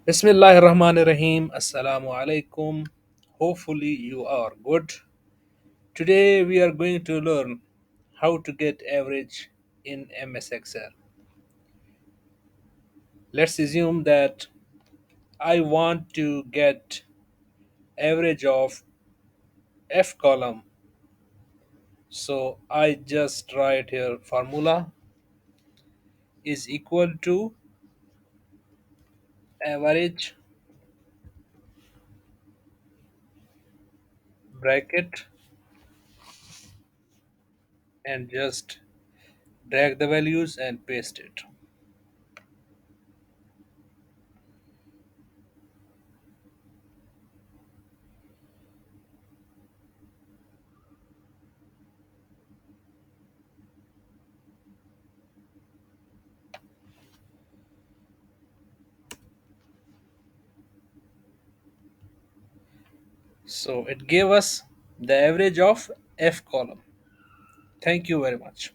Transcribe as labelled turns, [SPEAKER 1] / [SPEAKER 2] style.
[SPEAKER 1] Bismillahirrahmanirrahim. Assalamu alaikum. Hopefully you are good. Today we are going to learn how to get average in MS Excel. Let's assume that I want to get average of F column. So I just write here formula is equal to average bracket and just drag the values and paste it. So it gave us the average of F column. Thank you very much.